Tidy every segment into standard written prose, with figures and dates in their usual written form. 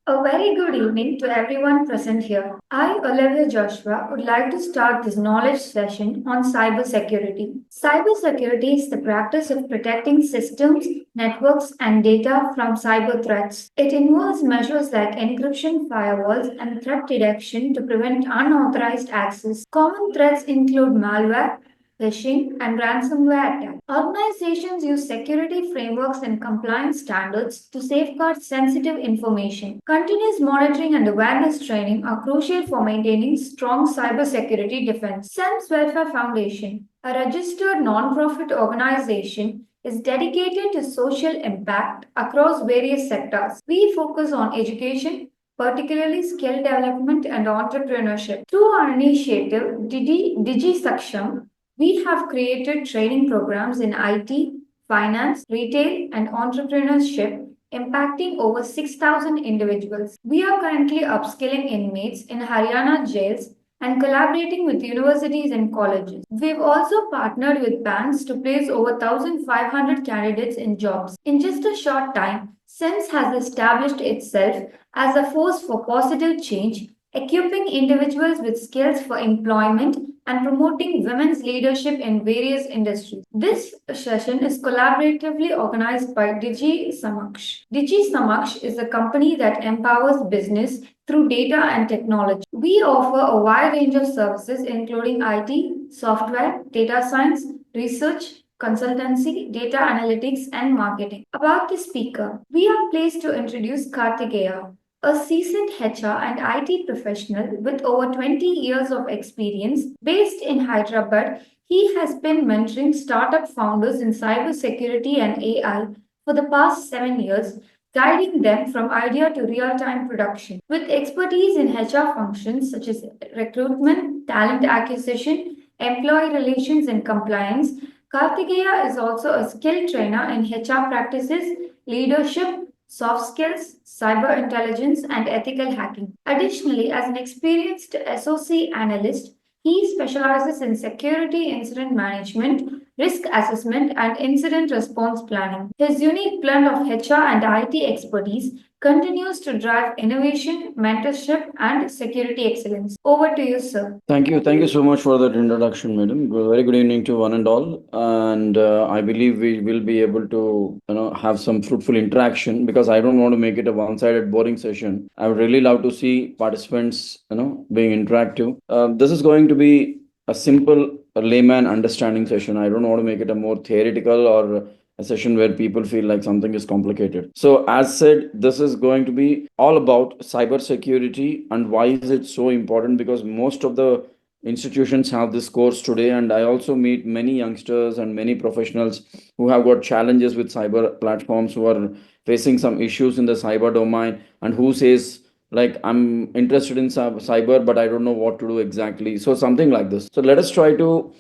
A very good evening to everyone present here. I, Olivia Joshua, would like to start this knowledge session on cybersecurity. Cybersecurity is the practice of protecting systems, networks, and data from cyber threats. It involves measures like encryption, firewalls, and threat detection to prevent unauthorized access. Common threats include malware, phishing, and ransomware attacks. Organizations use security frameworks and compliance standards to safeguard sensitive information. Continuous monitoring and awareness training are crucial for maintaining strong cybersecurity defense. SEMS Welfare Foundation, a registered non-profit organization, is dedicated to social impact across various sectors. We focus on education, particularly skill development and entrepreneurship. Through our initiative, Digi Saksham, we have created training programs in IT, finance, retail, and entrepreneurship, impacting over 6,000 individuals. We are currently upskilling inmates in Haryana jails and collaborating with universities and colleges. We've also partnered with banks to place over 1,500 candidates in jobs. In just a short time, SENS has established itself as a force for positive change, equipping individuals with skills for employment and promoting women's leadership in various industries. This session is collaboratively organized by Digi Samaksh. Digi Samaksh is a company that empowers business through data and technology. We offer a wide range of services including IT, software, data science, research, consultancy, data analytics, and marketing. About the speaker, we are pleased to introduce Karthikeya, a seasoned HR and IT professional with over 20 years of experience based in Hyderabad. He has been mentoring startup founders in cybersecurity and AI for the past 7 years, guiding them from idea to real time production. With expertise in HR functions such as recruitment, talent acquisition, employee relations, and compliance, Karthikeya is also a skilled trainer in HR practices, leadership, soft skills, cyber intelligence, and ethical hacking. Additionally, as an experienced SOC analyst, he specializes in security incident management, risk assessment, and incident response planning. His unique blend of HR and IT expertise continues to drive innovation, mentorship, and security excellence. Over to you, sir. Thank you. Thank you so much for that introduction, madam. Very good evening to one and all. And I believe we will be able to, have some fruitful interaction because I don't want to make it a one-sided boring session. I would really love to see participants, being interactive. This is going to be a simple layman understanding session. I don't want to make it a more theoretical or a session where people feel like something is complicated. So, as said, this is going to be all about cybersecurity and why is it so important because most of the institutions have this course today, and I also meet many youngsters and many professionals who have got challenges with cyber platforms, who are facing some issues in the cyber domain, and who says like I'm interested in cyber but I don't know what to do exactly, so something like this. So let us try to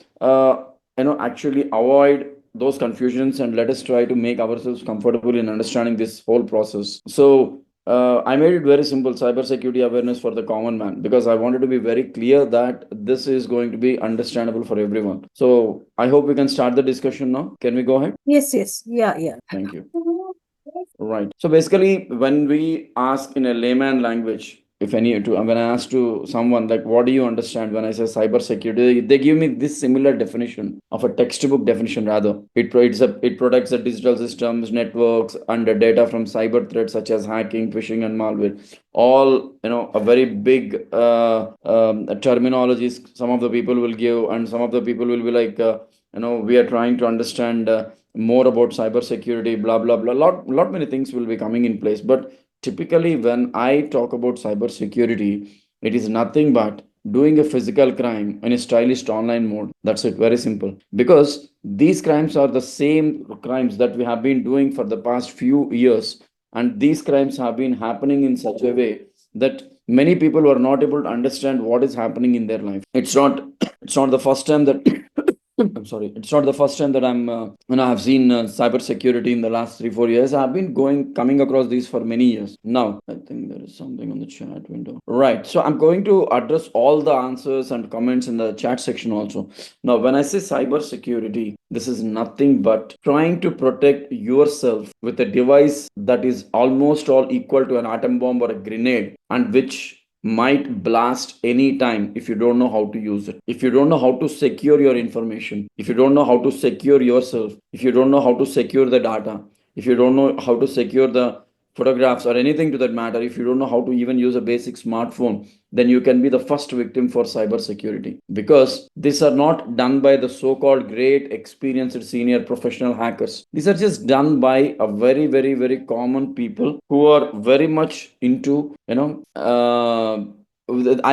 actually avoid those confusions and let us try to make ourselves comfortable in understanding this whole process. So I made it very simple, cybersecurity awareness for the common man, because I wanted to be very clear that this is going to be understandable for everyone. So I hope we can start the discussion now. Can we go ahead? Yes, yes. Yeah. Thank you. Right. So basically, when we ask in a layman language, if any, to when I ask to someone like, what do you understand when I say cybersecurity? They give me this similar definition of a textbook definition. Rather, it protects the digital systems, networks, and the data from cyber threats such as hacking, phishing, and malware. All a very big terminologies. Some of the people will give, and some of the people will be like, we are trying to understand. More about cybersecurity, blah blah blah. Lot many things will be coming in place. But typically, when I talk about cybersecurity, it is nothing but doing a physical crime in a stylish online mode. That's it. Very simple. Because these crimes are the same crimes that we have been doing for the past few years, and these crimes have been happening in such a way that many people were not able to understand what is happening in their life. It's not the first time that I'm sorry, it's not the first time that I've seen cybersecurity in the last 3 4 years. I've been coming across these for many years. Now, I think there is something on the chat window. Right. So I'm going to address all the answers and comments in the chat section also. Now, when I say cybersecurity, this is nothing but trying to protect yourself with a device that is almost all equal to an atom bomb or a grenade, and which might blast anytime if you don't know how to use it. If you don't know how to secure your information, if you don't know how to secure yourself, if you don't know how to secure the data, if you don't know how to secure the photographs or anything to that matter, if you don't know how to even use a basic smartphone, then you can be the first victim for cybersecurity, because these are not done by the so-called great experienced senior professional hackers. These are just done by a very very very common people who are very much into, I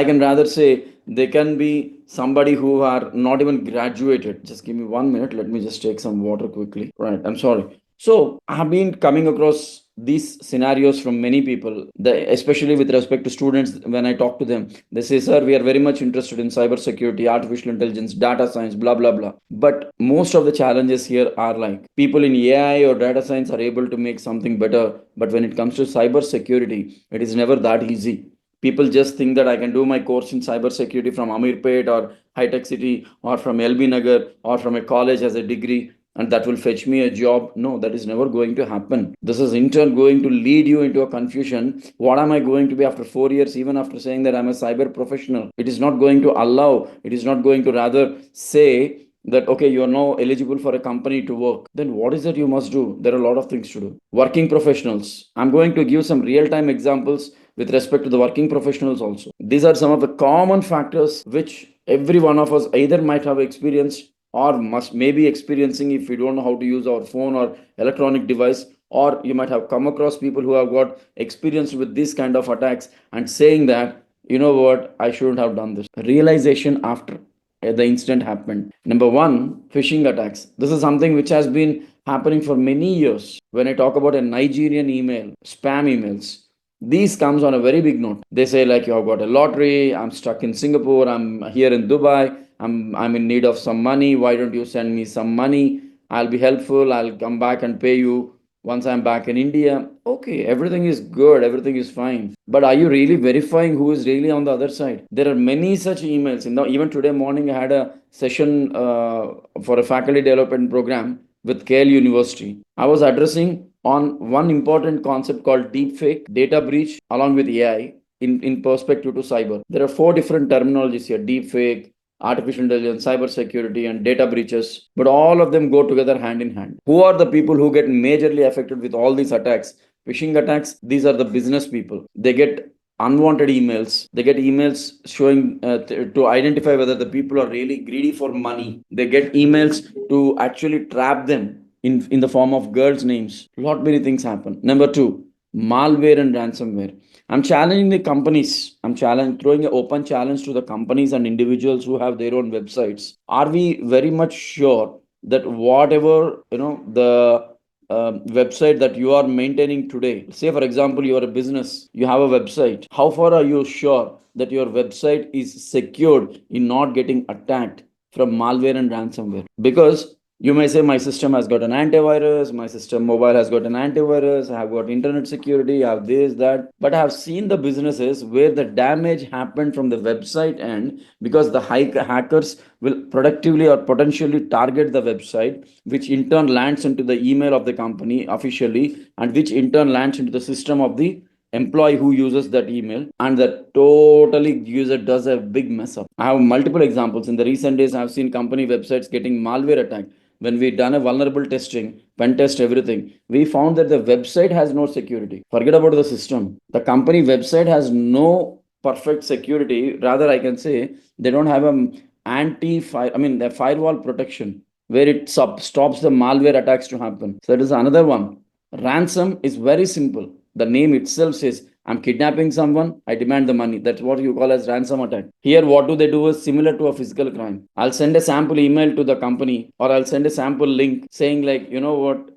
can rather say they can be somebody who are not even graduated. Just give me 1 minute. Let me just take some water quickly. Right. I'm sorry. So I have been coming across these scenarios from many people, especially with respect to students. When I talk to them, they say, "Sir, we are very much interested in cybersecurity, artificial intelligence, data science, blah blah blah." But most of the challenges here are like people in AI or data science are able to make something better, but when it comes to cybersecurity, it is never that easy. People just think that I can do my course in cybersecurity from Amirpet or High Tech City or from LB Nagar or from a college as a degree, and that will fetch me a job. No, that is never going to happen. This is in turn going to lead you into a confusion. What am I going to be after 4 years, even after saying that I'm a cyber professional? It is not going to allow, it is not going to rather say that okay, you are now eligible for a company to work. Then what is it you must do? There are a lot of things to do. Working professionals, I'm going to give some real time examples with respect to the working professionals also. These are some of the common factors which every one of us either might have experienced or must maybe experiencing if we don't know how to use our phone or electronic device, or you might have come across people who have got experience with this kind of attacks and saying that, you know what, I shouldn't have done this. Realization after the incident happened. Number one, phishing attacks. This is something which has been happening for many years. When I talk about a Nigerian email, spam emails, these comes on a very big note. They say like, you have got a lottery, I'm stuck in Singapore, I'm here in Dubai, I'm in need of some money, why don't you send me some money? I'll be helpful, I'll come back and pay you once I'm back in India. Okay, everything is good, everything is fine. But are you really verifying who is really on the other side? There are many such emails. Even today morning, I had a session for a faculty development program with KL University. I was addressing on one important concept called deepfake, data breach, along with AI in perspective to cyber. There are four different terminologies here: deepfake, artificial intelligence, cyber security, and data breaches. But all of them go together hand in hand. Who are the people who get majorly affected with all these attacks? Phishing attacks, these are the business people. They get unwanted emails. They get emails showing to identify whether the people are really greedy for money. They get emails to actually trap them in the form of girls' names. Lot many things happen. Number two, malware and ransomware. I'm challenging the companies. Throwing an open challenge to the companies and individuals who have their own websites. Are we very much sure that whatever the website that you are maintaining today, say for example you are a business, you have a website, how far are you sure that your website is secured in not getting attacked from malware and ransomware? Because you may say my system has got an antivirus, my system mobile has got an antivirus, I have got internet security, I have this, that. But I have seen the businesses where the damage happened from the website end, because the hackers will productively or potentially target the website, which in turn lands into the email of the company officially, and which in turn lands into the system of the employee who uses that email, and that totally user does a big mess up. I have multiple examples. In the recent days, I have seen company websites getting malware attacked. When we done a vulnerable testing, pen test, everything, we found that the website has no security. Forget about the system, the company website has no perfect security. Rather, I can say they don't have a the firewall protection where it stops the malware attacks to happen. So that is another one. Ransom is very simple. The name itself says, I'm kidnapping someone, I demand the money. That's what you call as ransom attack. Here, what do they do is similar to a physical crime. I'll send a sample email to the company, or I'll send a sample link saying, like, you know what?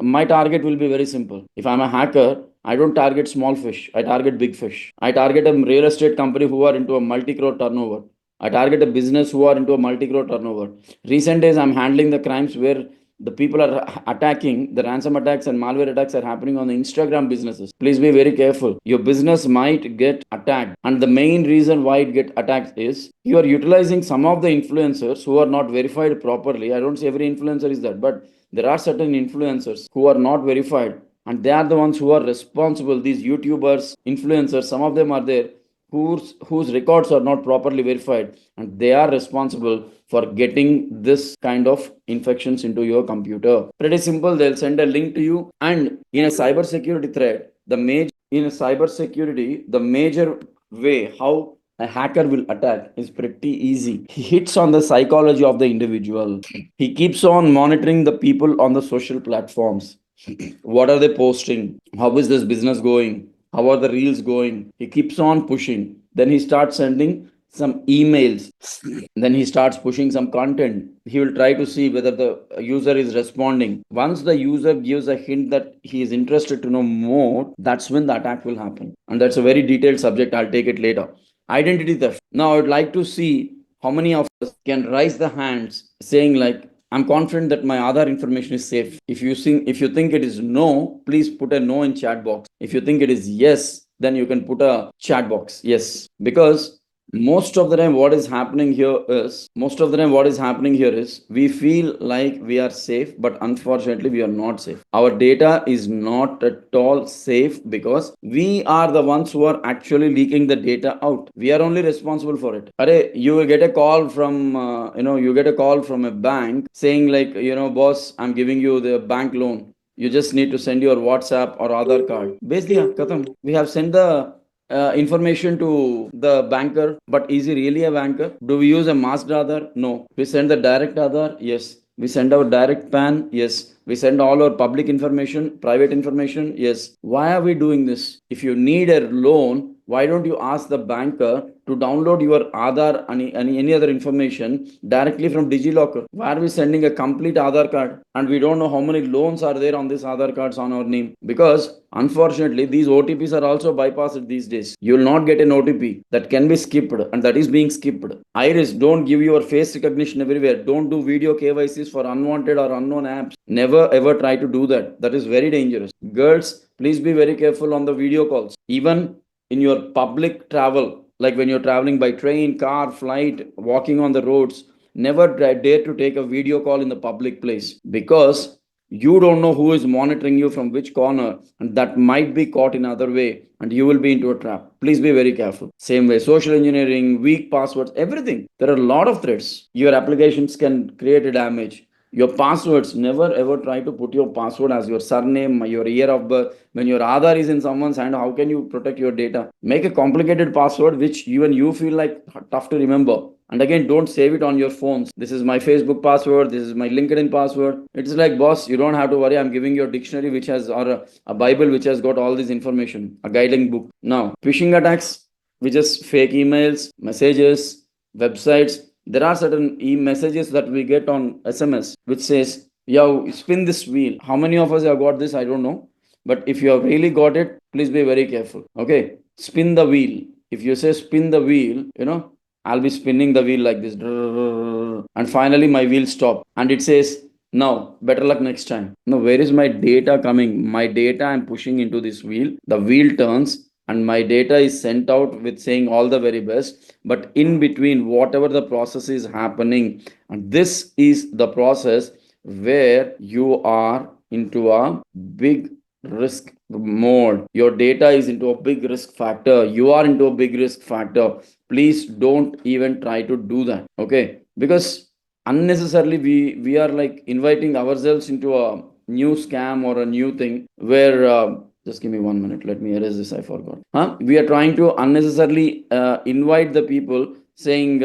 My target will be very simple. If I'm a hacker, I don't target small fish, I target big fish. I target a real estate company who are into a multi crore turnover. I target a business who are into a multi-crore turnover. Recent days, I'm handling the crimes where the people are attacking, the ransom attacks and malware attacks are happening on the Instagram businesses. Please be very careful. Your business might get attacked, and the main reason why it get attacked is you are utilizing some of the influencers who are not verified properly. I don't say every influencer is that, but there are certain influencers who are not verified, and they are the ones who are responsible. These YouTubers, influencers, some of them are there whose records are not properly verified, and they are responsible for getting this kind of infections into your computer. Pretty simple, they'll send a link to you. And in a cybersecurity threat, the major way how a hacker will attack is pretty easy. He hits on the psychology of the individual. He keeps on monitoring the people on the social platforms. What are they posting? How is this business going? How are the reels going? He keeps on pushing. Then he starts sending some emails. Then he starts pushing some content. He will try to see whether the user is responding. Once the user gives a hint that he is interested to know more, that's when the attack will happen. And that's a very detailed subject. I'll take it later. Identity theft. Now, I would like to see how many of us can raise the hands saying like, I'm confident that my Aadhaar information is safe. If you think it is no, please put a no in chat box. If you think it is yes, then you can put a chat box yes. Because most of the time what is happening here is we feel like we are safe, but unfortunately we are not safe. Our data is not at all safe because we are the ones who are actually leaking the data out. We are only responsible for it. You will get a call from you get a call from a bank saying like, boss, I'm giving you the bank loan. You just need to send your WhatsApp or Aadhaar card. Basically, Katham, we have sent the information to the banker, but is he really a banker? Do we use a masked Aadhaar? No. We send the direct Aadhaar? Yes. We send our direct PAN? Yes. We send all our public information, private information? Yes. Why are we doing this? If you need a loan, why don't you ask the banker to download your Aadhaar and any other information directly from DigiLocker? Why are we sending a complete Aadhaar card and we don't know how many loans are there on this Aadhaar cards on our name? Because unfortunately, these OTPs are also bypassed these days. You will not get an OTP that can be skipped, and that is being skipped. Iris, don't give your face recognition everywhere. Don't do video KYCs for unwanted or unknown apps. Never ever try to do that. That is very dangerous. Girls, please be very careful on the video calls. Even in your public travel, like when you're traveling by train, car, flight, walking on the roads, never dare to take a video call in the public place, because you don't know who is monitoring you from which corner, and that might be caught in other way and you will be into a trap. Please be very careful. Same way, social engineering, weak passwords, everything. There are a lot of threats. Your applications can create a damage. Your passwords, never ever try to put your password as your surname, your year of birth. When your Aadhaar is in someone's hand, how can you protect your data? Make a complicated password which even you feel like tough to remember. And again, don't save it on your phones. This is my Facebook password. This is my LinkedIn password. It's like, boss, you don't have to worry. I'm giving you a dictionary which has, or a Bible which has got all this information, a guiding book. Now, phishing attacks, which is fake emails, messages, websites. There are certain messages that we get on SMS which says, yo, spin this wheel. How many of us have got this? I don't know. But if you have really got it, please be very careful. Okay. Spin the wheel. If you say spin the wheel, I'll be spinning the wheel like this. And finally, my wheel stopped. And it says, now, better luck next time. Now, where is my data coming? My data I'm pushing into this wheel. The wheel turns and my data is sent out with saying all the very best. But in between, whatever the process is happening, and this is the process where you are into a big risk mode. Your data is into a big risk factor. You are into a big risk factor. Please don't even try to do that. Okay, because unnecessarily we are like inviting ourselves into a new scam or a new thing where just give me 1 minute, let me erase this, I forgot. We are trying to unnecessarily invite the people saying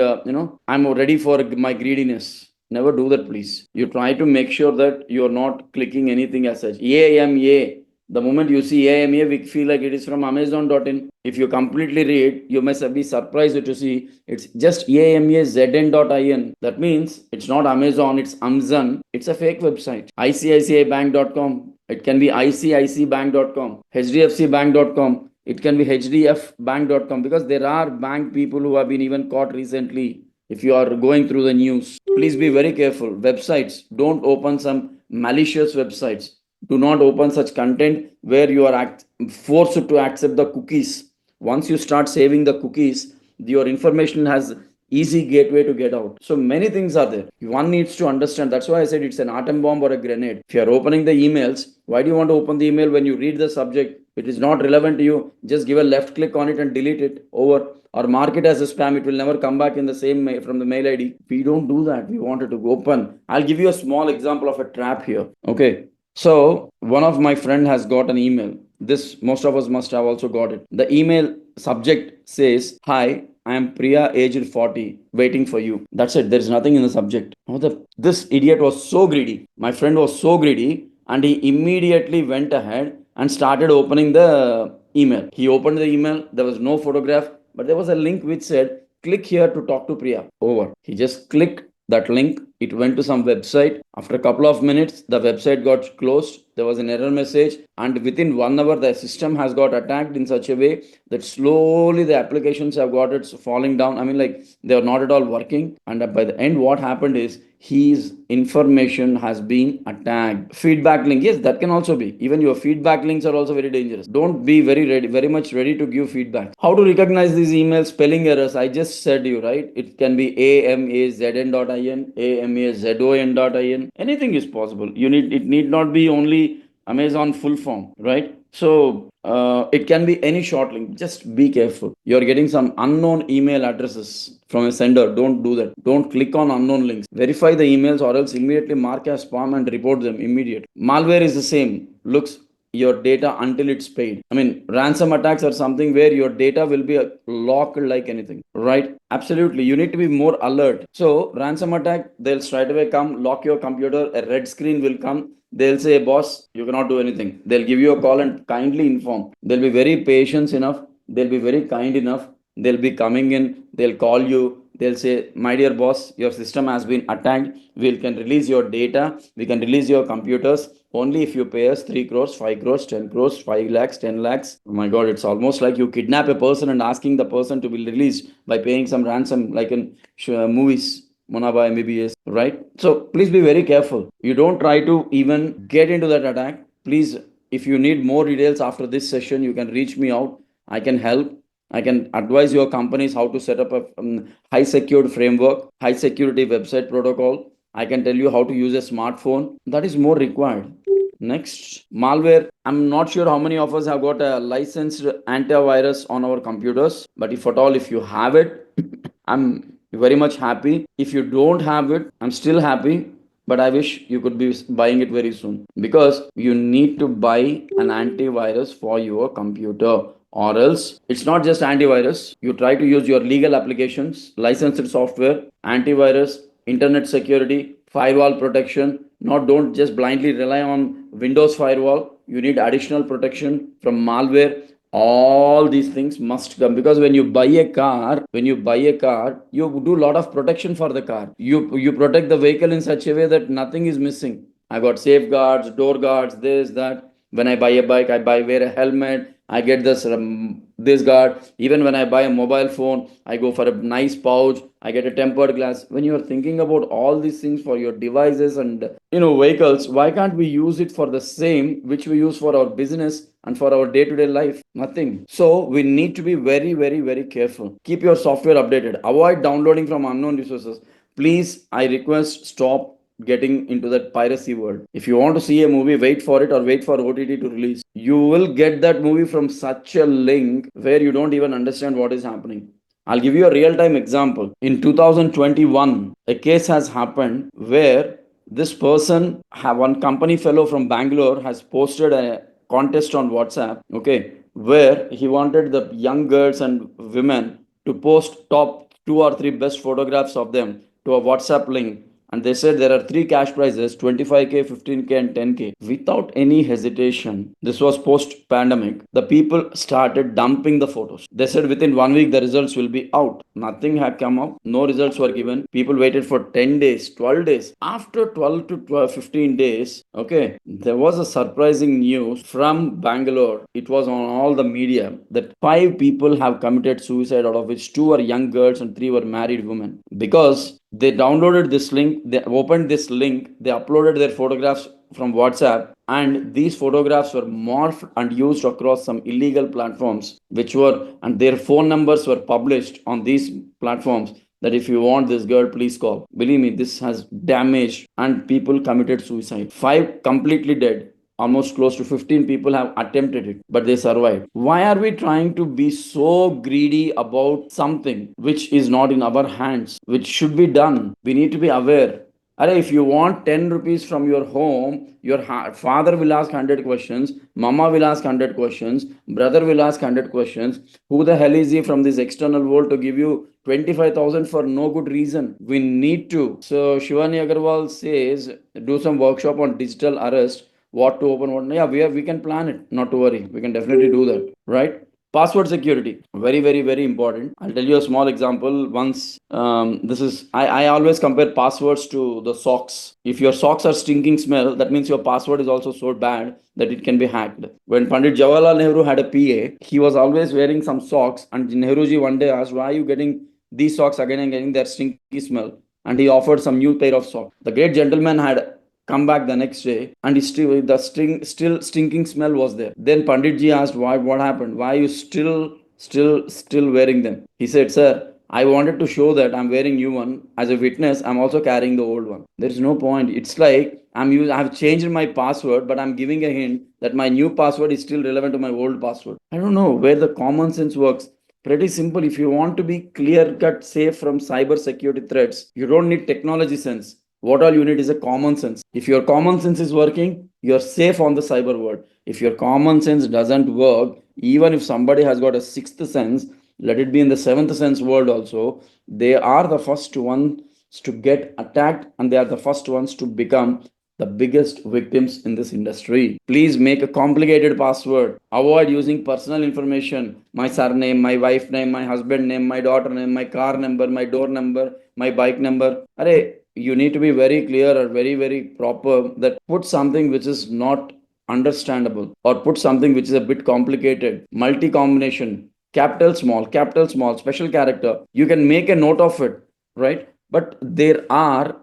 I'm ready for my greediness. Never do that, please. You try to make sure that you're not clicking anything as such. AMA. The moment you see AMA, we feel like it is from Amazon.in. If you completely read, you must be surprised to see it's just AMAZN.in. That means it's not Amazon, it's Amazon. It's a fake website. ICICIbank.com. It can be ICICbank.com. HDFCbank.com. It can be HDFbank.com, because there are bank people who have been even caught recently if you are going through the news, please be very careful. Websites, don't open some malicious websites. Do not open such content where you are forced to accept the cookies. Once you start saving the cookies, your information has easy gateway to get out. So many things are there. One needs to understand. That's why I said it's an atom bomb or a grenade. If you are opening the emails, why do you want to open the email when you read the subject? It is not relevant to you. Just give a left click on it and delete it. Over. Or mark it as a spam. It will never come back in the same mail from the mail ID. We don't do that. We want it to open. I'll give you a small example of a trap here. Okay. So one of my friend has got an email. This most of us must have also got it. The email subject says, "Hi, I am Priya, aged 40, waiting for you." That's it. There is nothing in the subject. Oh, this idiot was so greedy. My friend was so greedy, and he immediately went ahead and started opening the email. He opened the email. There was no photograph, but there was a link which said, "Click here to talk to Priya." Over. He just clicked that link. It went to some website. After a couple of minutes, the website got closed. There was an error message, and within 1 hour the system has got attacked in such a way that slowly the applications have got it falling down. I mean, like, they are not at all working. And by the end, what happened is his information has been attacked. Feedback link, yes, that can also be. Even your feedback links are also very dangerous. Don't be very much ready to give feedback. How to recognize these emails? Spelling errors, I just said you, right? It can be amazn.in, amazon.in. Anything is possible. It need not be only Amazon full form, right? So it can be any short link. Just be careful. You're getting some unknown email addresses from a sender. Don't do that. Don't click on unknown links. Verify the emails or else immediately mark as spam and report them immediately. Malware is the same. Looks your data until it's paid. I mean, ransom attacks are something where your data will be locked like anything, right? Absolutely. You need to be more alert. So, ransom attack, they'll straight away come, lock your computer, a red screen will come. They'll say, "Boss, you cannot do anything." They'll give you a call and kindly inform. They'll be very patient enough. They'll be very kind enough. They'll be coming in. They'll call you. They'll say, "My dear boss, your system has been attacked. We can release your data. We can release your computers only if you pay us 3 crores, 5 crores, 10 crores, 5 lakhs, 10 lakhs. Oh my God, it's almost like you kidnap a person and asking the person to be released by paying some ransom, like in movies. Monaba MBBS, right? So please be very careful. You don't try to even get into that attack. Please, if you need more details after this session, you can reach me out. I can help. I can advise your companies how to set up a high secured framework, high security website protocol. I can tell you how to use a smartphone. That is more required. Next, malware. I'm not sure how many of us have got a licensed antivirus on our computers, but if at all, if you have it, I'm very much happy. If you don't have it, I'm still happy, but I wish you could be buying it very soon, because you need to buy an antivirus for your computer, or else it's not just antivirus. You try to use your legal applications, licensed software, antivirus, internet security, firewall protection. Not don't just blindly rely on Windows firewall. You need additional protection from malware. All these things must come, because when you buy a car, you do a lot of protection for the car. You protect the vehicle in such a way that nothing is missing. I got safeguards, door guards, this, that. When I buy a bike, I wear a helmet. I get this guard. Even when I buy a mobile phone, I go for a nice pouch. I get a tempered glass. When you are thinking about all these things for your devices and vehicles, why can't we use it for the same which we use for our business and for our day-to-day life? Nothing. So we need to be very careful. Keep your software updated. Avoid downloading from unknown resources. Please, I request, stop getting into that piracy world. If you want to see a movie, wait for it or wait for OTT to release. You will get that movie from such a link where you don't even understand what is happening. I'll give you a real time example. In 2021, a case has happened where this person, one company fellow from Bangalore, has posted a contest on WhatsApp, okay, where he wanted the young girls and women to post top 2 or 3 best photographs of them to a WhatsApp link, and they said there are three cash prizes, 25K, 15K, and 10K. Without any hesitation, this was post pandemic, the people started dumping the photos. They said within 1 week the results will be out. Nothing had come up, no results were given. People waited for 10 days, 12 days. After 12 to 12, 15 days, okay, there was a surprising news from Bangalore. It was on all the media that five people have committed suicide, out of which two are young girls and three were married women, because they downloaded this link, they opened this link, they uploaded their photographs from WhatsApp, and these photographs were morphed and used across some illegal platforms, which were, and their phone numbers were published on these platforms, that if you want this girl, please call. Believe me, this has damaged, and people committed suicide. Five completely dead. Almost close to 15 people have attempted it, but they survived. Why are we trying to be so greedy about something which is not in our hands, which should be done? We need to be aware. If you want 10 rupees from your home, your father will ask 100 questions, mama will ask 100 questions, brother will ask 100 questions. Who the hell is he from this external world to give you 25,000 for no good reason? We need to. So Shivani Agarwal says, do some workshop on digital arrest, what to open, what. Yeah, we can plan it. Not to worry. We can definitely do that. Right? Password security, very, very, very important. I'll tell you a small example. Once, this is, I always compare passwords to the socks. If your socks are stinking smell, that means your password is also so bad that it can be hacked. When Pandit Jawaharlal Nehru had a PA, he was always wearing some socks, and Nehruji one day asked, why are you getting these socks again and getting their stinky smell? And he offered some new pair of socks. The great gentleman had come back the next day, and still stinking smell was there. Then Pandit ji asked, why, what happened? Why are you still wearing them? He said, sir, I wanted to show that I'm wearing new one. As a witness, I'm also carrying the old one. There is no point. It's like I've changed my password, but I'm giving a hint that my new password is still relevant to my old password. I don't know where the common sense works. Pretty simple. If you want to be clear cut safe from cyber security threats, you don't need technology sense. What all you need is a common sense. If your common sense is working, you're safe on the cyber world. If your common sense doesn't work, even if somebody has got a sixth sense, let it be in the seventh sense world also, they are the first ones to get attacked, and they are the first ones to become the biggest victims in this industry. Please make a complicated password. Avoid using personal information, my surname, my wife name, my husband name, my daughter name, my car number, my door number, my bike number. You need to be very clear or very, very proper, that put something which is not understandable, or put something which is a bit complicated, multi combination, capital small, special character. You can make a note of it, right? But there are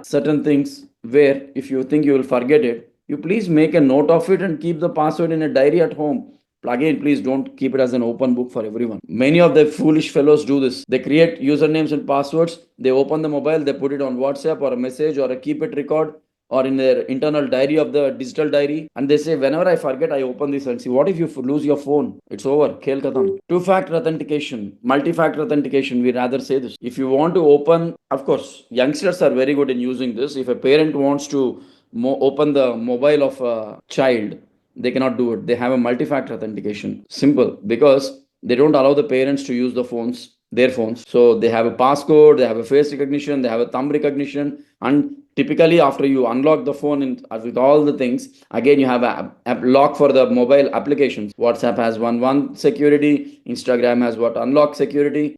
certain things where if you think you will forget it, you please make a note of it and keep the password in a diary at home. Again, please don't keep it as an open book for everyone. Many of the foolish fellows do this. They create usernames and passwords, they open the mobile, they put it on WhatsApp or a message or a keep it record, or in their internal diary of the digital diary, and they say, whenever I forget, I open this and see. What if you lose your phone? It's over. Khel khatam. Two-factor authentication, multi-factor authentication, we rather say this. If you want to open, of course, youngsters are very good in using this. If a parent wants to open the mobile of a child, they cannot do it. They have a multi-factor authentication. Simple, because they don't allow the parents to use their phones. So they have a passcode, they have a face recognition, they have a thumb recognition, and typically after you unlock the phone with all the things, again you have a lock for the mobile applications. WhatsApp has one security, Instagram has what, unlock security.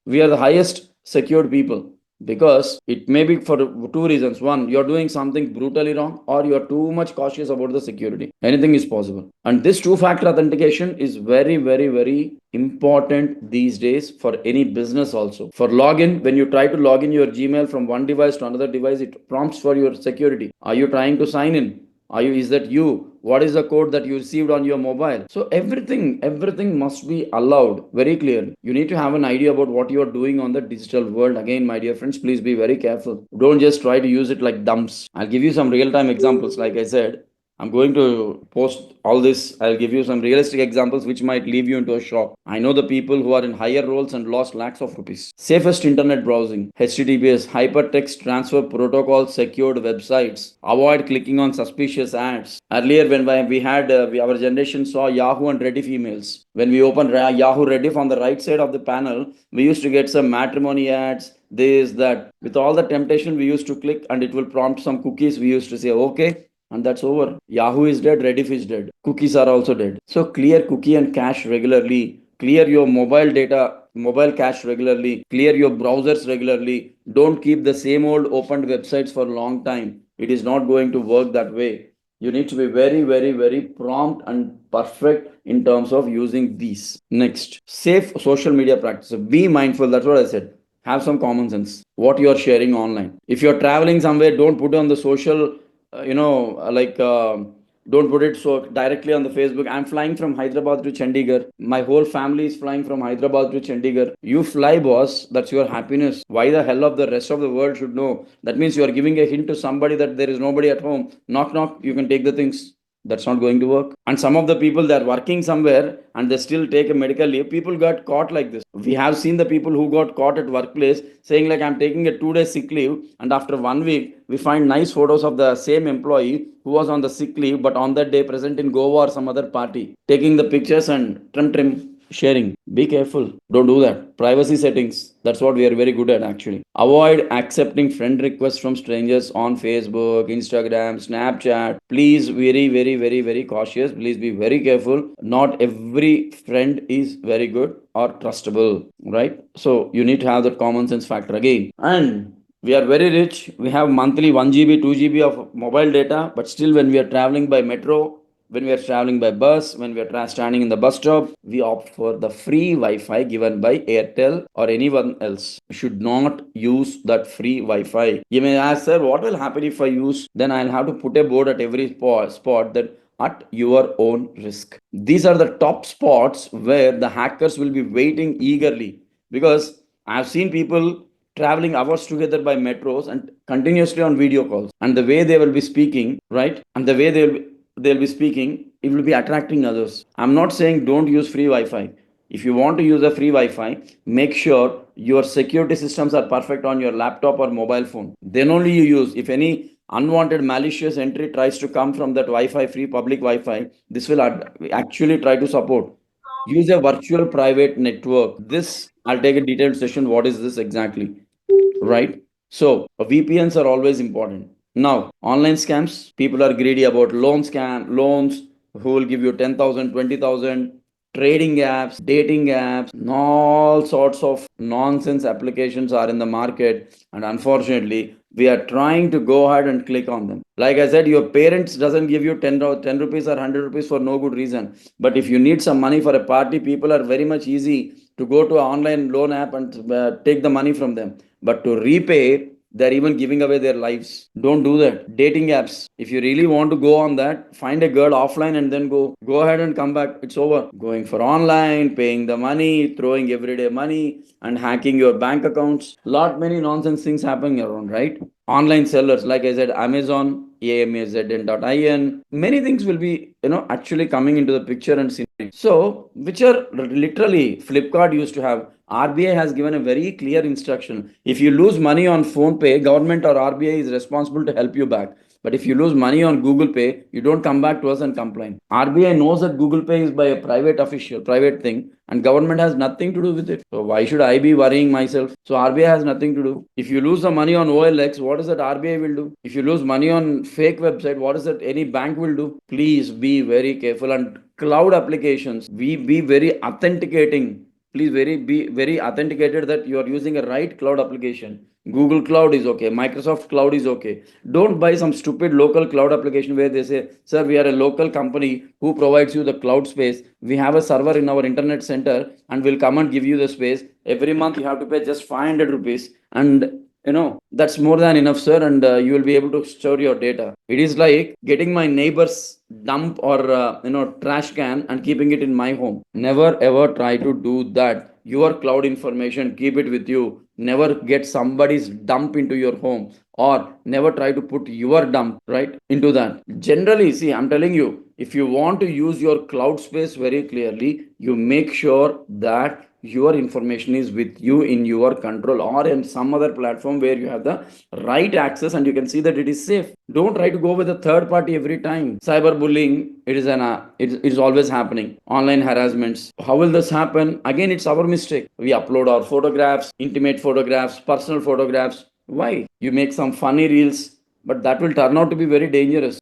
We are the highest secured people, because it may be for two reasons. One, you're doing something brutally wrong, or you're too much cautious about the security. Anything is possible. And this two-factor authentication is very, very, very important these days for any business also. For login, when you try to log in your Gmail from one device to another device, it prompts for your security. Are you trying to sign in? Is that you? What is the code that you received on your mobile? So everything must be allowed very clearly. You need to have an idea about what you are doing on the digital world. Again, my dear friends, please be very careful. Don't just try to use it like dumps. I'll give you some real-time examples. Like I said, I'm going to post all this. I'll give you some realistic examples which might leave you into a shock. I know the people who are in higher roles and lost lakhs of rupees. Safest internet browsing, HTTPS, hypertext transfer protocol secured websites. Avoid clicking on suspicious ads. Earlier, when we had our generation saw Yahoo and Rediff emails. When we opened Yahoo Rediff on the right side of the panel, we used to get some matrimony ads, this, that. With all the temptation, we used to click and it will prompt some cookies. We used to say, okay, and that's over. Yahoo is dead, Rediff is dead. Cookies are also dead. So clear cookie and cache regularly. Clear your mobile data, mobile cache regularly. Clear your browsers regularly. Don't keep the same old opened websites for a long time. It is not going to work that way. You need to be very, very, very prompt and perfect in terms of using these. Next, safe social media practices. Be mindful. That's what I said. Have some common sense. What you are sharing online. If you're traveling somewhere, don't put on the social don't put it so directly on the Facebook. I'm flying from Hyderabad to Chandigarh. My whole family is flying from Hyderabad to Chandigarh. You fly, boss. That's your happiness. Why the hell of the rest of the world should know? That means you are giving a hint to somebody that there is nobody at home. Knock, knock. You can take the things. That's not going to work. And some of the people, they're working somewhere and they still take a medical leave. People got caught like this. We have seen the people who got caught at workplace saying like, I'm taking a 2 day sick leave, and after 1 week we find nice photos of the same employee who was on the sick leave but on that day present in Goa or some other party, taking the pictures and trim sharing. Be careful. Don't do that. Privacy settings. That's what we are very good at actually. Avoid accepting friend requests from strangers on Facebook, Instagram, Snapchat. Please, very, very, very, very cautious. Please be very careful. Not every friend is very good or trustable, right? So you need to have that common sense factor again. And we are very rich. We have monthly 1 GB, 2 GB of mobile data, but still, when we are traveling by metro, when we are traveling by bus, when we are standing in the bus stop, we opt for the free Wi-Fi given by Airtel or anyone else. We should not use that free Wi-Fi. You may ask, sir, what will happen if I use? Then I'll have to put a board at every spot that at your own risk. These are the top spots where the hackers will be waiting eagerly, because I've seen people traveling hours together by metros and continuously on video calls, and the way they will be speaking, right, and the way they'll be speaking, it will be attracting others. I'm not saying don't use free Wi-Fi. If you want to use a free Wi-Fi, make sure your security systems are perfect on your laptop or mobile phone. Then only you use. If any unwanted malicious entry tries to come from that Wi-Fi, free public Wi-Fi, this will actually try to support. Use a virtual private network. This, I'll take a detailed session. What is this exactly? Right? So VPNs are always important. Now, online scams, people are greedy about loans who will give you 10,000, 20,000, trading apps, dating apps, and all sorts of nonsense applications are in the market. And unfortunately, we are trying to go ahead and click on them. Like I said, your parents doesn't give you 10 rupees or 100 rupees for no good reason. But if you need some money for a party, people are very much easy to go to an online loan app and take the money from them. But to repay, they're even giving away their lives. Don't do that. Dating apps. If you really want to go on that, find a girl offline and then go ahead and come back. It's over. Going for online, paying the money, throwing everyday money, and hacking your bank accounts. Lot many nonsense things happening around, right? Online sellers, like I said, Amazon, amazn.in. Many things will be, actually coming into the picture and scenery. So, which are literally Flipkart used to have. RBI has given a very clear instruction. If you lose money on phone pay, government or RBI is responsible to help you back. But if you lose money on Google Pay, you don't come back to us and complain. RBI knows that Google Pay is by a private official, private thing, and government has nothing to do with it. So why should I be worrying myself? So RBI has nothing to do. If you lose the money on OLX, what is that RBI will do? If you lose money on fake website, what is that any bank will do? Please be very careful. And cloud applications, we be very authenticating. Please be very authenticated that you are using a right cloud application. Google Cloud is okay. Microsoft Cloud is okay. Don't buy some stupid local cloud application where they say, sir, we are a local company who provides you the cloud space. We have a server in our internet center and we'll come and give you the space. Every month you have to pay just 500 rupees. And that's more than enough, sir, and you will be able to store your data. It is like getting my neighbor's dump or trash can and keeping it in my home. Never ever try to do that. Your cloud information, keep it with you. Never get somebody's dump into your home. or never try to put your dump right into that. Generally, see, I'm telling you, if you want to use your cloud space very clearly, you make sure that your information is with you in your control or in some other platform where you have the right access and you can see that it is safe. Don't try to go with a third party every time. Cyberbullying, it is it is always happening. Online harassments, how will this happen? Again, it's our mistake. We upload our photographs, intimate photographs, personal photographs. Why? You make some funny reels, but that will turn out to be very dangerous.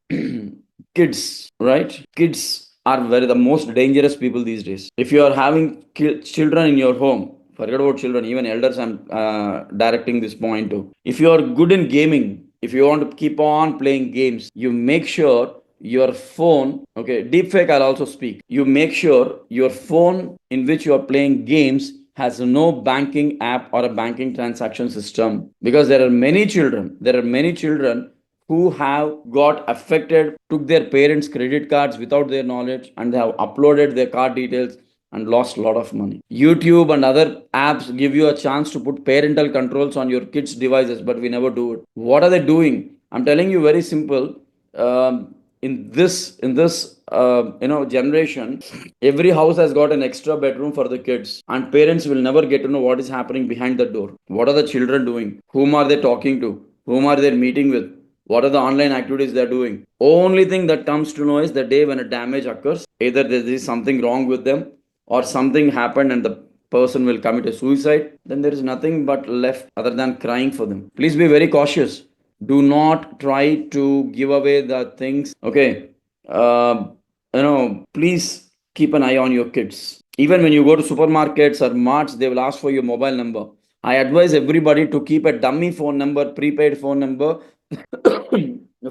Kids, right? Kids are very the most dangerous people these days. If you are having children in your home, forget about children, even elders, I'm directing this point to. If you are good in gaming, if you want to keep on playing games, you make sure your phone, okay, deepfake I'll also speak, you make sure your phone in which you are playing games has no banking app or a banking transaction system, because there are many children who have got affected, took their parents' credit cards without their knowledge, and they have uploaded their card details and lost a lot of money. YouTube and other apps give you a chance to put parental controls on your kids' devices, but we never do it. What are they doing? I'm telling you very simple. In this generation, every house has got an extra bedroom for the kids, and parents will never get to know what is happening behind the door. What are the children doing? Whom are they talking to? Whom are they meeting with? What are the online activities they're doing? Only thing that comes to know is the day when a damage occurs. Either there is something wrong with them or something happened and the person will commit a suicide. Then there is nothing but left other than crying for them. Please be very cautious. Do not try to give away the things. Okay. Please keep an eye on your kids. Even when you go to supermarkets or marts, they will ask for your mobile number. I advise everybody to keep a dummy phone number, prepaid phone number,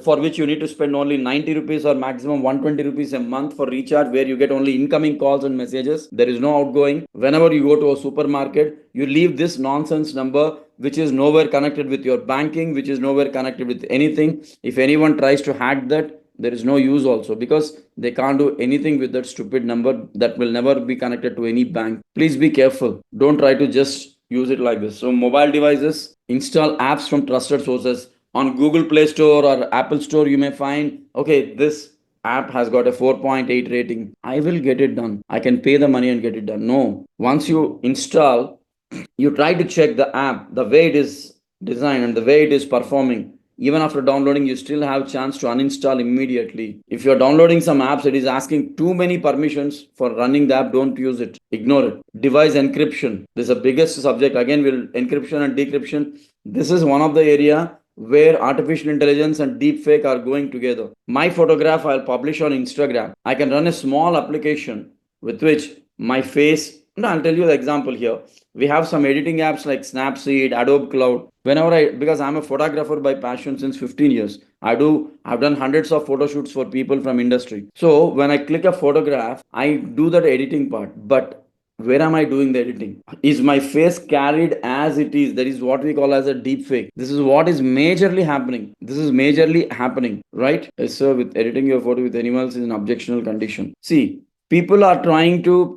for which you need to spend only 90 rupees or maximum 120 rupees a month for recharge, where you get only incoming calls and messages. There is no outgoing. Whenever you go to a supermarket, you leave this nonsense number, which is nowhere connected with your banking, which is nowhere connected with anything. If anyone tries to hack that, there is no use also, because they can't do anything with that stupid number that will never be connected to any bank. Please be careful. Don't try to just use it like this. So mobile devices, install apps from trusted sources. On Google Play Store or Apple Store, you may find, okay, this app has got a 4.8 rating, I will get it done, I can pay the money and get it done. No, once you install, you try to check the app, the way it is designed and the way it is performing. Even after downloading, you still have chance to uninstall immediately. If you're downloading some apps, it is asking too many permissions for running the app, don't use it, ignore it. Device encryption, this is the biggest subject. Again, will encryption and decryption, this is one of the area where artificial intelligence and deepfake are going together. My photograph I'll publish on Instagram, I can run a small application with which my face, no, I'll tell you the example here. We have some editing apps like Snapseed, Adobe Cloud. Whenever because I'm a photographer by passion since 15 years, I've done hundreds of photo shoots for people from industry. So when I click a photograph, I do that editing part. But where am I doing the editing? Is my face carried as it is? That is what we call as a deep fake. This is what is majorly happening. This is majorly happening, right? Yes, sir, with editing your photo with animals is an objectionable condition. See, people are trying to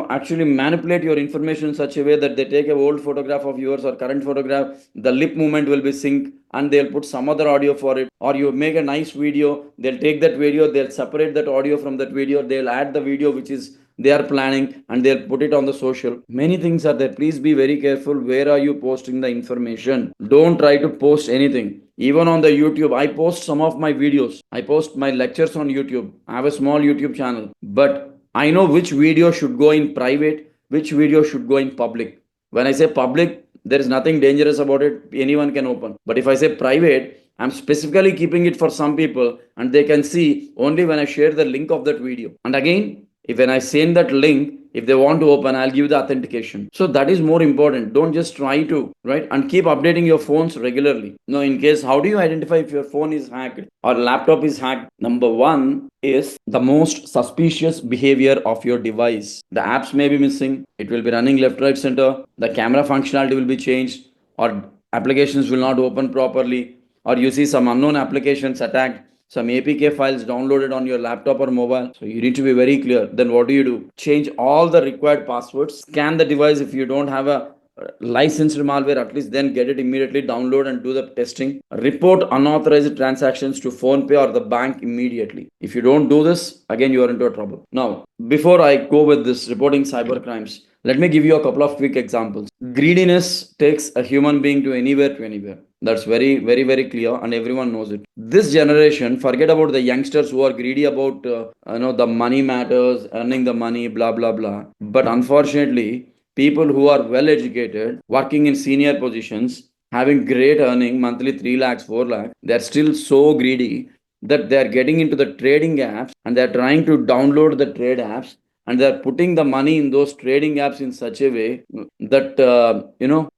actually manipulate your information in such a way that they take a old photograph of yours or current photograph, the lip movement will be synced, and they'll put some other audio for it. Or you make a nice video, they'll take that video, they'll separate that audio from that video, they'll add the video which is they are planning, and they'll put it on the social. Many things are there. Please be very careful. Where are you posting the information? Don't try to post anything. Even on the YouTube, I post some of my videos, I post my lectures on YouTube. I have a small YouTube channel, but I know which video should go in private, which video should go in public. When I say public, there is nothing dangerous about it, anyone can open. But if I say private, I'm specifically keeping it for some people, and they can see only when I share the link of that video. And again, if when I send that link, if they want to open, I'll give the authentication. So that is more important. Don't just try to, right? And keep updating your phones regularly. No, in case, how do you identify if your phone is hacked or laptop is hacked? Number one is the most suspicious behavior of your device. The apps may be missing, it will be running left, right, center, the camera functionality will be changed, or applications will not open properly, or you see some unknown applications attacked, some APK files downloaded on your laptop or mobile. So you need to be very clear. Then what do? Change all the required passwords, scan the device if you don't have a licensed malware, at least then get it immediately, download and do the testing. Report unauthorized transactions to PhonePe or the bank immediately. If you don't do this, again you are into a trouble. Now, before I go with this reporting cyber crimes, let me give you a couple of quick examples. Greediness takes a human being to anywhere. That's very, very, very clear, and everyone knows it. This generation, forget about the youngsters who are greedy about the money matters, earning the money, blah blah blah. But unfortunately, people who are well educated, working in senior positions, having great earning monthly 3 lakhs, 4 lakhs, they're still so greedy that they're getting into the trading apps and they're trying to download the trade apps, and they're putting the money in those trading apps in such a way that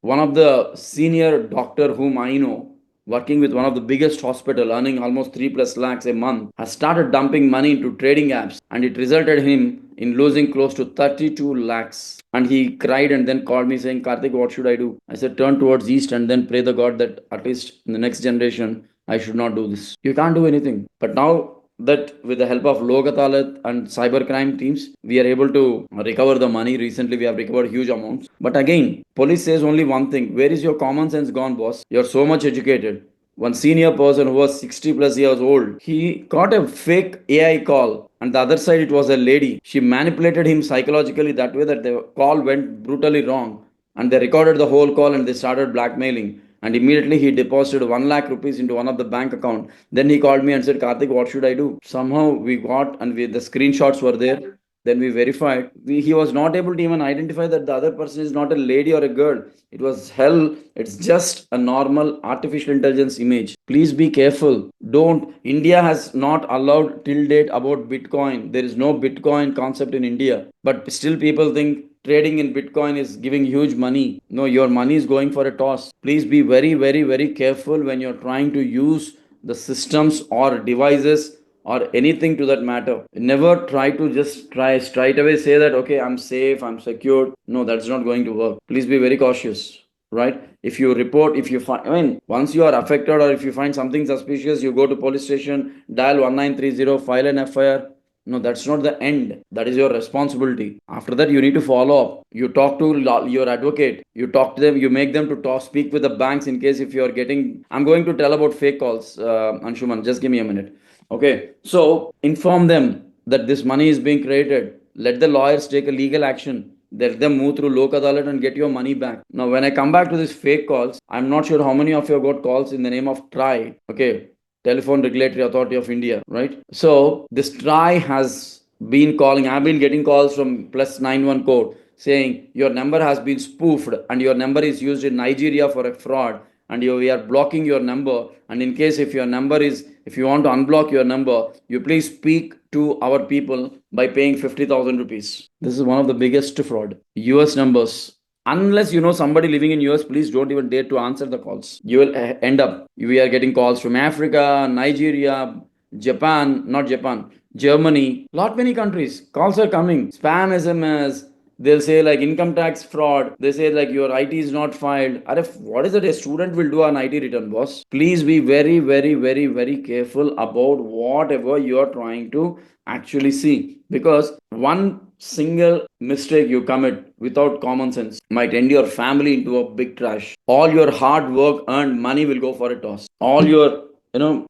one of the senior doctor whom I know, working with one of the biggest hospital, earning almost 3 plus lakhs a month, has started dumping money into trading apps, and it resulted him in losing close to 32 lakhs. And he cried and then called me saying, Karthik, what should I do? I said, turn towards east and then pray the God that at least in the next generation I should not do this. You can't do anything. But now that with the help of Lok Adalat and cybercrime teams, we are able to recover the money. Recently, we have recovered huge amounts. But again, police says only one thing. Where is your common sense gone, boss? You're so much educated. One senior person who was 60 plus years old, he got a fake AI call, and the other side it was a lady. She manipulated him psychologically that way that the call went brutally wrong, and they recorded the whole call and they started blackmailing, and immediately he deposited 1 lakh rupees into one of the bank account. Then he called me and said, Karthik, what should I do? Somehow we got, and the screenshots were there. Then we verified. He was not able to even identify that the other person is not a lady or a girl. It was hell. It's just a normal artificial intelligence image. Please be careful. Don't. India has not allowed till date about Bitcoin. There is no Bitcoin concept in India. But still people think trading in Bitcoin is giving huge money. No, your money is going for a toss. Please be very, very, very careful when you're trying to use the systems or devices or anything to that matter. Never try to just try straight away say that, okay, I'm safe, I'm secured. No, that's not going to work. Please be very cautious, right? If you report, if you find, I mean, once you are affected or if you find something suspicious, you go to police station, dial 1930, file an FIR. No, that's not the end. That is your responsibility. After that, you need to follow up. You talk to your advocate. You talk to them. You make them to talk, speak with the banks in case if you are getting. I'm going to tell about fake calls, Anshuman. Just give me a minute. Okay. So inform them that this money is being created. Let the lawyers take a legal action. Let them move through Lok Adalat and get your money back. Now, when I come back to these fake calls, I'm not sure how many of you have got calls in the name of TRI. Okay, Telephone Regulatory Authority of India, right? So this TRI has been calling, I've been getting calls from +91 code saying your number has been spoofed and your number is used in Nigeria for a fraud, and we are blocking your number, and in case if your number is, if you want to unblock your number, you please speak to our people by paying 50,000 rupees. This is one of the biggest fraud. US numbers, unless you know somebody living in US, please don't even dare to answer the calls. You will end up, we are getting calls from Africa, Nigeria, Japan, not Japan, Germany, lot many countries. Calls are coming. Spam SMS. They'll say like income tax fraud. They say like your IT is not filed. What is it a student will do an IT return, boss? Please be very, very, very, very careful about whatever you are trying to actually see, because one single mistake you commit without common sense might end your family into a big trash. All your hard work earned money will go for a toss. All your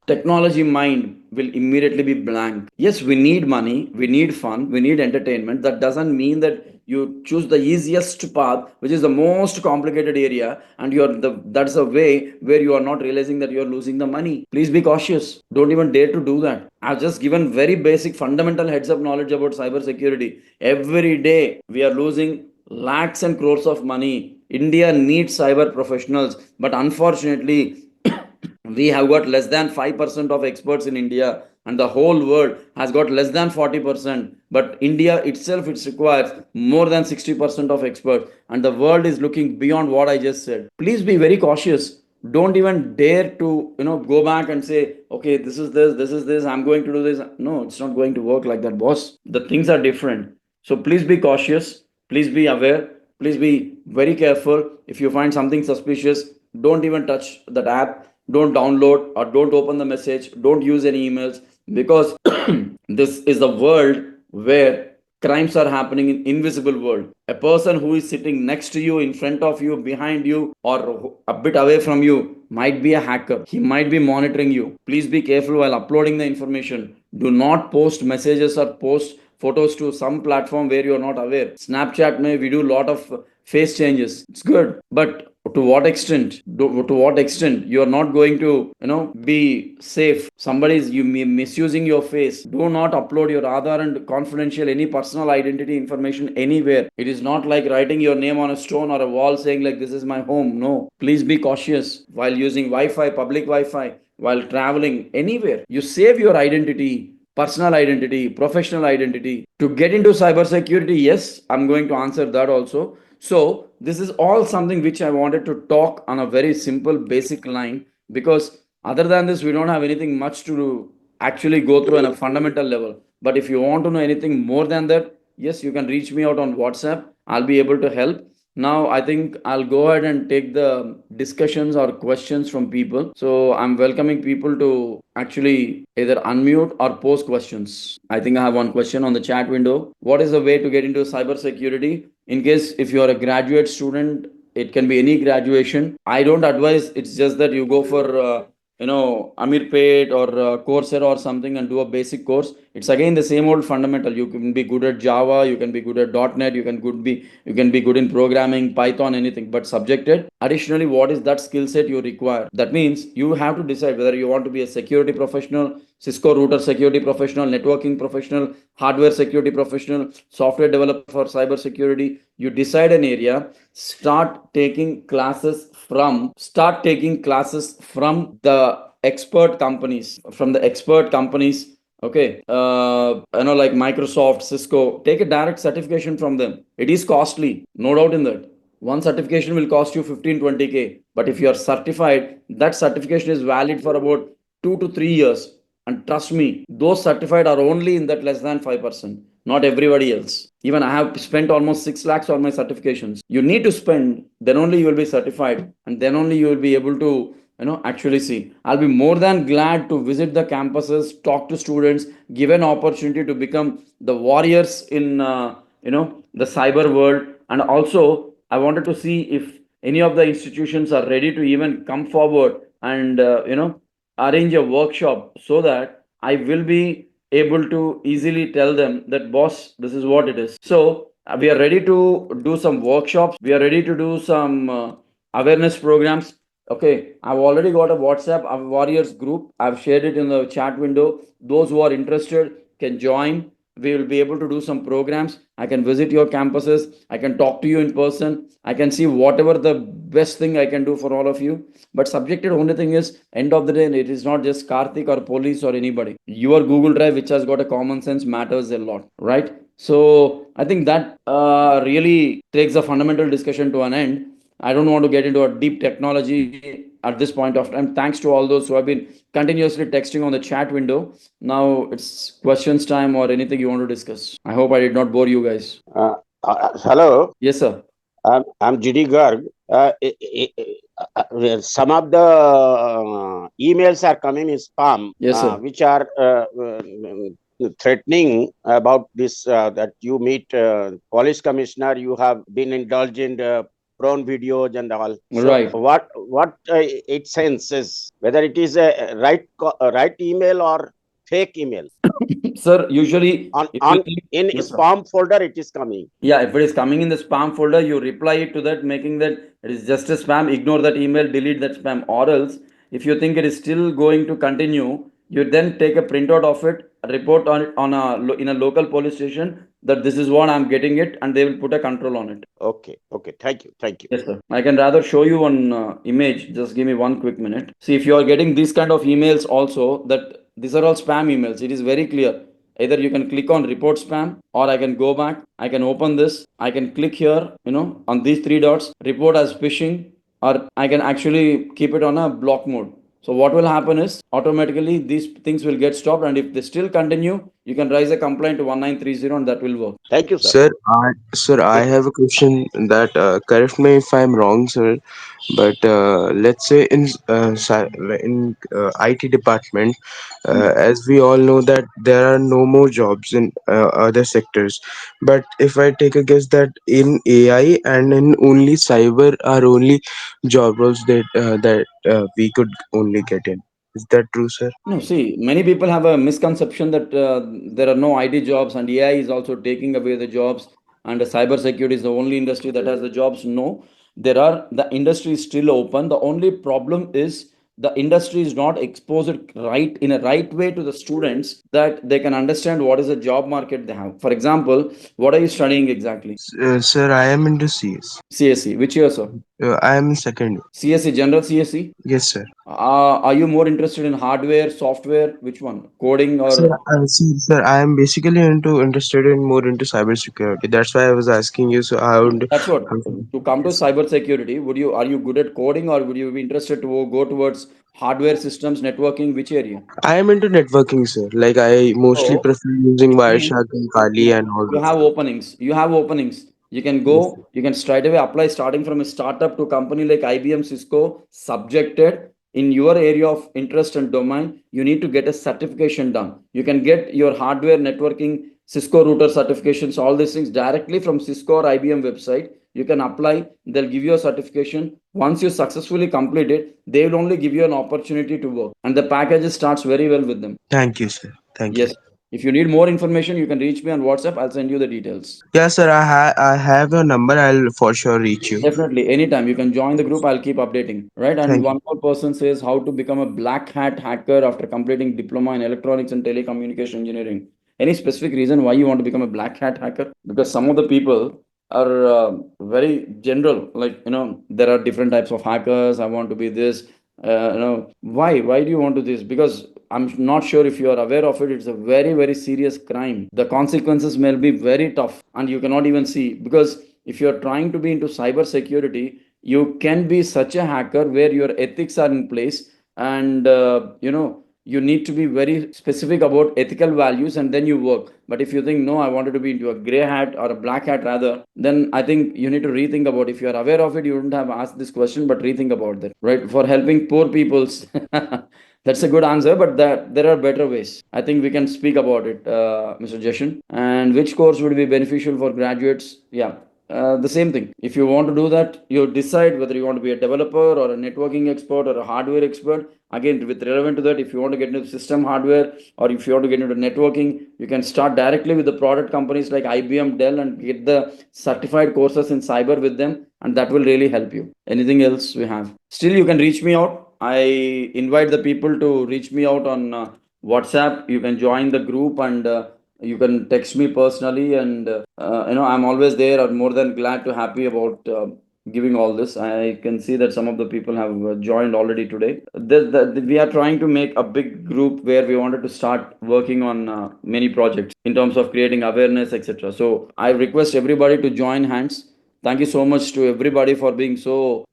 technology mind will immediately be blank. Yes, we need money, we need fun, we need entertainment. That doesn't mean that you choose the easiest path, which is the most complicated area, and that's a way where you are not realizing that you are losing the money. Please be cautious. Don't even dare to do that. I've just given very basic fundamental heads up knowledge about cyber security. Every day we are losing lakhs and crores of money. India needs cyber professionals, but unfortunately we have got less than 5% of experts in India, and the whole world has got less than 40%. But India itself, it requires more than 60% of experts, and the world is looking beyond what I just said. Please be very cautious. Don't even dare to go back and say, okay, this is this, I'm going to do this. No, it's not going to work like that, boss. The things are different. So please be cautious, please be aware, please be very careful. If you find something suspicious, don't even touch that app, don't download or don't open the message, don't use any emails, because this is the world where crimes are happening in invisible world. A person who is sitting next to you, in front of you, behind you, or a bit away from you might be a hacker. He might be monitoring you. Please be careful while uploading the information. Do not post messages or post photos to some platform where you are not aware. Snapchat may we do a lot of face changes. It's good, but to what extent? To what extent you are not going to be safe? Somebody is misusing your face. Do not upload your Aadhaar and confidential any personal identity information anywhere. It is not like writing your name on a stone or a wall saying like this is my home. No, please be cautious while using Wi-Fi, public Wi-Fi, while traveling anywhere. You save your identity, personal identity, professional identity. To get into cybersecurity, yes, I'm going to answer that also. So, this is all something which I wanted to talk on a very simple, basic line, because other than this, we don't have anything much to actually go through on a fundamental level. But if you want to know anything more than that, yes, you can reach me out on WhatsApp. I'll be able to help. Now, I think I'll go ahead and take the discussions or questions from people. So, I'm welcoming people to actually either unmute or post questions. I think I have one question on the chat window. What is the way to get into cybersecurity? In case if you are a graduate student, it can be any graduation. I don't advise, it's just that you go for Amirpet or Coursera or something and do a basic course. It's again the same old fundamental. You can be good at Java, you can be good at .NET, you can be good in programming, Python, anything, but subjected. Additionally, what is that skill set you require? That means you have to decide whether you want to be a security professional, Cisco router security professional, networking professional, hardware security professional, software developer for cyber security. You decide an area, start taking classes from the expert companies, okay, like Microsoft, Cisco. Take a direct certification from them. It is costly, no doubt in that. One certification will cost you 15-20K, but if you are certified, that certification is valid for about 2 to 3 years. And trust me, those certified are only in that less than 5%, not everybody else. Even I have spent almost 6 lakhs on my certifications. You need to spend, then only you will be certified, and then only you will be able to actually see. I'll be more than glad to visit the campuses, talk to students, give an opportunity to become the warriors in the cyber world. And also I wanted to see if any of the institutions are ready to even come forward and arrange a workshop, so that I will be able to easily tell them that, boss, this is what it is. So we are ready to do some workshops. We are ready to do some awareness programs. Okay, I've already got a WhatsApp, a Warriors group. I've shared it in the chat window. Those who are interested can join. We will be able to do some programs. I can visit your campuses. I can talk to you in person. I can see whatever the best thing I can do for all of you. But subjected only thing is, end of the day, it is not just Karthik or police or anybody. Your Google Drive, which has got a common sense, matters a lot, right? So I think that really takes the fundamental discussion to an end. I don't want to get into a deep technology at this point of time. Thanks to all those who have been continuously texting on the chat window. Now it's questions time or anything you want to discuss. I hope I did not bore you guys. Hello, Yes, sir. I'm GD Garg. Some of the emails are coming in spam, Yes, sir. which are threatening about this, that you meet police commissioner, you have been indulged in prawn videos and all. So Right. what it senses, whether it is a right email or fake email. Sir, usually On if you on think, in yes, sir. spam folder it is coming. Yeah, if it is coming in the spam folder, you reply it to that, making that it is just a spam. Ignore that email, delete that spam. Or else, if you think it is still going to continue, you then take a printout of it, report on it in a local police station that this is what I'm getting it, and they will put a control on it. Okay, thank you. Yes, sir. I can rather show you one image. Just give me one quick minute. See, if you are getting these kind of emails also, that these are all spam emails. It is very clear. Either you can click on report spam, or I can go back. I can open this. I can click here, on these three dots, report as phishing, or I can actually keep it on a block mode. So what will happen is automatically these things will get stopped, and if they still continue, you can raise a complaint to 1930, and that will work. Thank you, sir. Sir, I have a question that correct me if I'm wrong, sir. But let's say in IT department, as we all know that there are no more jobs in other sectors. But if I take a guess that in AI and in only cyber are only job roles that we could only get in. Is that true, sir? No, see, many people have a misconception that there are no IT jobs and AI is also taking away the jobs, and the cybersecurity is the only industry that has the jobs. No, the industry is still open. The only problem is the industry is not exposed right in a right way to the students that they can understand what is the job market they have. For example, what are you studying exactly? Sir, I am into CS. CSE. Which year, sir? I am in second. CSE, general CSE. Yes, sir. Are you more interested in hardware, software? Which one? Coding Sir, or sir, I am basically interested in more into cybersecurity. That's why I was asking you. So how? that's what How to come to yes. cyber security? Would you are you good at coding or would you be interested to go towards hardware systems, networking? Which area? I am into networking, sir. Like I mostly So prefer using you Wireshark and Kali and all you those have stuff. openings. You have openings. You can Yes, sir. go. You can straight away apply starting from a startup to a company like IBM, Cisco. Subjected in your area of interest and domain, you need to get a certification done. You can get your hardware networking, Cisco router certifications, all these things directly from Cisco or IBM website. You can apply. They'll give you a certification. Once you successfully complete it, they will only give you an opportunity to work, and the package starts very well with them. Thank you, sir. Thank you. Yes. If you need more information, you can reach me on WhatsApp. I'll send you the details. Yeah, sir. I have your number. I'll for sure reach you. Definitely, anytime you can join the group. I'll keep updating. Right. And Thank you. one more person says how to become a black hat hacker after completing diploma in electronics and telecommunication engineering. Any specific reason why you want to become a black hat hacker? Because some of the people are very general. Like there are different types of hackers. I want to be this. Why? Why do you want to this? Because I'm not sure if you are aware of it. It's a very very serious crime. The consequences may be very tough, and you cannot even see because if you're trying to be into cyber security, you can be such a hacker where your ethics are in place, and you need to be very specific about ethical values, and then you work. But if you think no, I wanted to be into a gray hat or a black hat rather, then I think you need to rethink about. If you are aware of it, you wouldn't have asked this question, but rethink about that, right? For helping poor peoples. That's a good answer, but that there are better ways. I think we can speak about it, Mr. Jashan. And which course would be beneficial for graduates? Yeah, the same thing. If you want to do that, you decide whether you want to be a developer or a networking expert or a hardware expert. Again, with relevant to that, if you want to get into system hardware or if you want to get into networking, you can start directly with the product companies like IBM, Dell, and get the certified courses in cyber with them, and that will really help you. Anything else we have? Still, you can reach me out. I invite the people to reach me out on WhatsApp. You can join the group and you can text me personally, and I'm always there. I'm more than glad to happy about giving all this. I can see that some of the people have joined already today. We are trying to make a big group where we wanted to start working on many projects in terms of creating awareness, etc. So I request everybody to join hands. Thank you so much to everybody for being so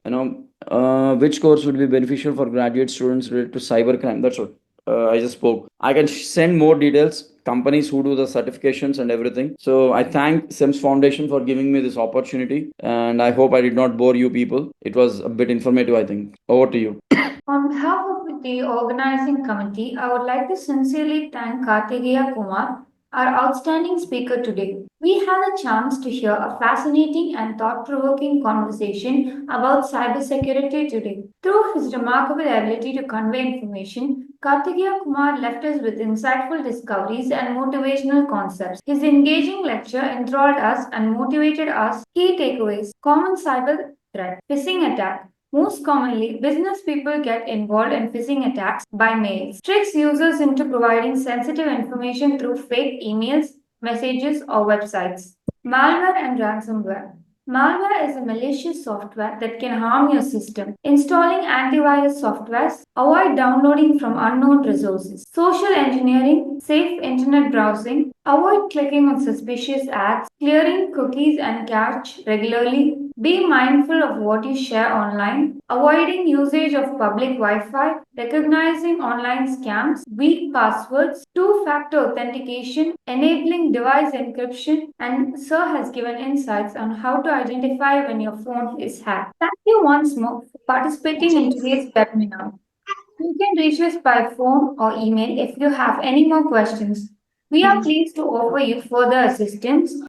which course would be beneficial for graduate students related to cybercrime? That's what I just spoke. I can send more details, companies who do the certifications and everything. So I thank SEMS Foundation for giving me this opportunity, and I hope I did not bore you people. It was a bit informative, I think. Over to you. On behalf of the organizing committee, I would like to sincerely thank Karthikeya Kumar, our outstanding speaker today. We had a chance to hear a fascinating and thought provoking conversation about cybersecurity today. Through his remarkable ability to convey information, Karthikeya Kumar left us with insightful discoveries and motivational concepts. His engaging lecture enthralled us and motivated us. Key takeaways: common cyber threat, phishing attack. Most commonly, business people get involved in phishing attacks by mails, tricks users into providing sensitive information through fake emails, messages, or websites. Malware and ransomware. Malware is a malicious software that can harm your system. Installing antivirus softwares, avoid downloading from unknown resources. Social engineering, safe internet browsing, avoid clicking on suspicious ads, clearing cookies and cache regularly. Be mindful of what you share online, avoiding usage of public Wi-Fi, recognizing online scams, weak passwords, two-factor authentication, enabling device encryption, and Sir has given insights on how to identify when your phone is hacked. Thank you once more for participating in today's webinar. You can reach us by phone or email if you have any more questions. We are pleased to offer you further assistance